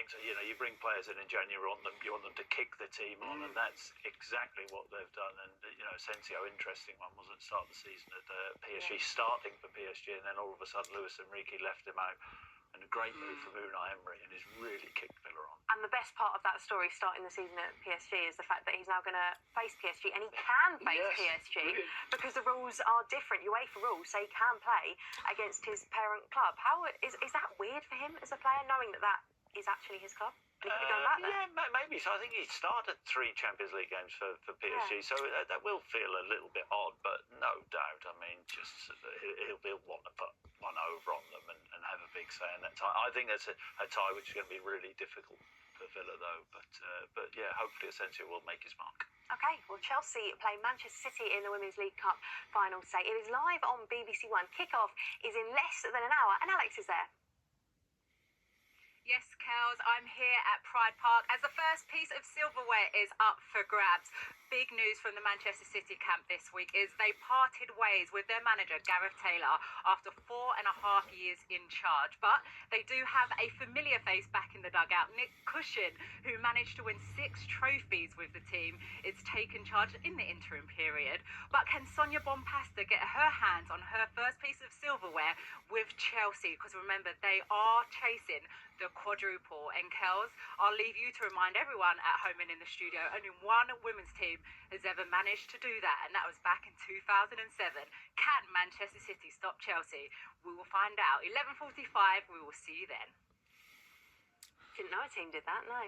think so. You know, you bring players in January, you want them to kick the team on, and that's exactly what they've done. And you know, Asensio, interesting one, wasn't it? Start the season at PSG, starting for PSG, and then all of a sudden Luis Enrique left him out. And a great move from Unai Emery, and he's really kicked Villa on. And the best part of that story starting the season at PSG is the fact that he's now going to face PSG, and he can face PSG because the rules are different, UEFA rules, so he can play against his parent club. How is that weird for him as a player, knowing that is actually his club? Yeah, maybe. So I think he started 3 Champions League games for PSG, so that will feel a little bit odd, but no doubt. I mean, just he'll want to put one over on them and have a big say in that tie. I think that's a tie which is going to be really difficult for Villa, though. But yeah, hopefully Asensio will make his mark. Okay, well, Chelsea play Manchester City in the Women's League Cup final say. It is live on BBC One. Kick-off is in less than an hour, and Alex is there. Yes, Kels, I'm here at Pride Park as the first piece of silverware is up for grabs. Big news from the Manchester City camp this week is they parted ways with their manager, Gareth Taylor, after 4.5 years in charge. But they do have a familiar face back in the dugout. Nick Cushion, who managed to win 6 trophies with the team, is taken charge in the interim period. But can Sonia Bompasta get her hands on her first piece of silverware with Chelsea? Because remember, they are chasing the quadruple. And Kels, I'll leave you to remind everyone at home and in the studio, only one women's team has ever managed to do that, and that was back in 2007. Can Manchester City stop Chelsea? We will find out. 11:45, we will see you then. Didn't know a team did that, no.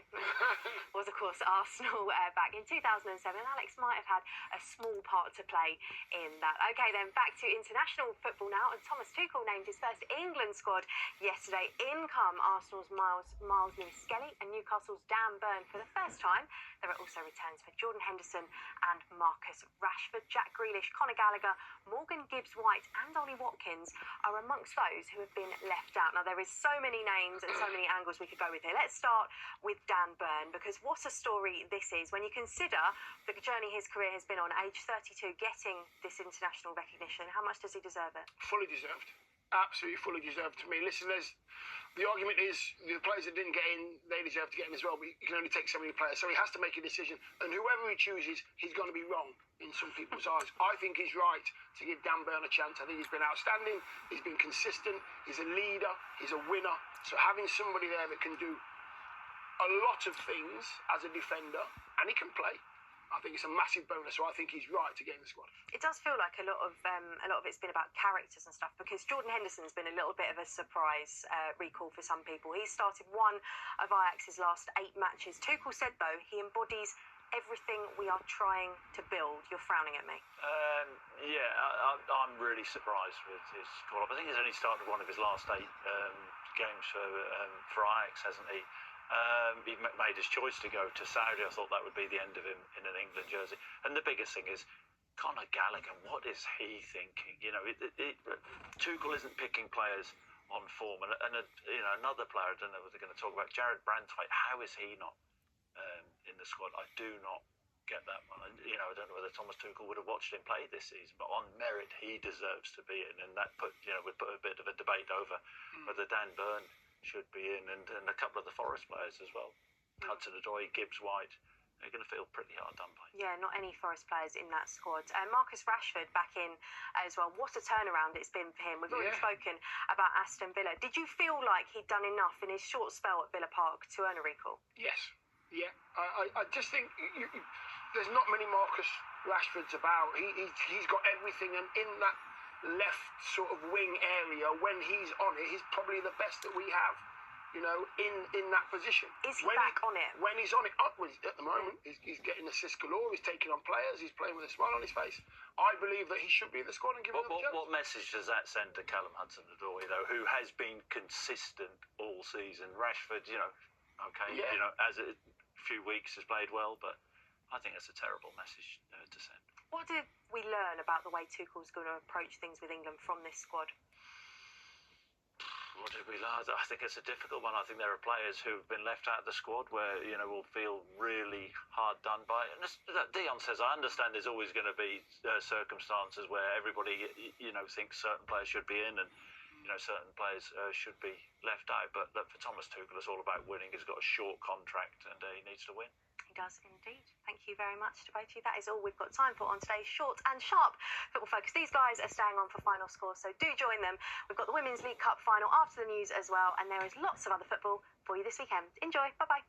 Was, of course, Arsenal back in 2007. Alex might have had a small part to play in that. OK, then back to international football now. And Thomas Tuchel named his first England squad yesterday. In come Arsenal's Miles Lewis-Skelly and Newcastle's Dan Burn for the first time. There are also returns for Jordan Henderson and Marcus Rashford. Jack Grealish, Conor Gallagher, Morgan Gibbs-White and Ollie Watkins are amongst those who have been left out. Now, there is so many names and so many angles we could go with here. Let's start with Dan Burn, because what a story this is when you consider the journey his career has been on. Age 32, getting this international recognition. How much does he deserve it? Fully deserved. Absolutely fully deserved to me. Listen, the argument is the players that didn't get in, they deserve to get in as well, but you can only take so many players. So he has to make a decision, and whoever he chooses, he's going to be wrong in some people's eyes. I think he's right to give Dan Burn a chance. I think he's been outstanding, he's been consistent, he's a leader, he's a winner. So having somebody there that can do a lot of things as a defender, and he can play, I think it's a massive bonus. So I think he's right to get in the squad. It does feel like a lot of it's been about characters and stuff, because Jordan Henderson's been a little bit of a surprise recall for some people. He started one of Ajax's last 8 matches. Tuchel said, though, he embodies everything we are trying to build. You're frowning at me. I'm really surprised with his call-up. I think he's only started one of his last 8 games for Ajax, hasn't he? He made his choice to go to Saudi. I thought that would be the end of him in an England jersey. And the biggest thing is Conor Gallagher. What is he thinking? You know, Tuchel isn't picking players on form. And another player, I don't know what they're going to talk about, Jared Brandtweit. How is he not in the squad? I do not get that one. I don't know whether Thomas Tuchel would have watched him play this season, but on merit, he deserves to be in. And that would put a bit of a debate over whether Dan Burn should be in, and a couple of the Forest players as well. Hudson-Odoi, Gibbs-White, they're going to feel pretty hard done by. Yeah, not any Forest players in that squad. Marcus Rashford back in as well. What a turnaround it's been for him. We've already spoken about Aston Villa. Did you feel like he'd done enough in his short spell at Villa Park to earn a recall? Yes. Yeah. I just think there's not many Marcus Rashfords about. He's got everything, and in that left sort of wing area, when he's on it, he's probably the best that we have, in that position. Is he back on it? When he's on it, at the moment, he's getting assists galore, he's taking on players, he's playing with a smile on his face. I believe that he should be in the squad and give him a chance. What message does that send to Callum Hudson-Odoi, though, who has been consistent all season? Rashford, as a few weeks has played well, but I think that's a terrible message to send. What did we learn about the way Tuchel's going to approach things with England from this squad? What did we learn? I think it's a difficult one. I think there are players who've been left out of the squad where, will feel really hard done by. And Dion says, I understand there's always going to be circumstances where everybody, thinks certain players should be in, and certain players should be left out. But look, for Thomas Tuchel, it's all about winning. He's got a short contract and he needs to win. He does indeed. Thank you very much to both of you. That is all we've got time for on today's Short and Sharp Football Focus. These guys are staying on for final score, so do join them. We've got the Women's League Cup final after the news as well, and there is lots of other football for you this weekend. Enjoy. Bye-bye.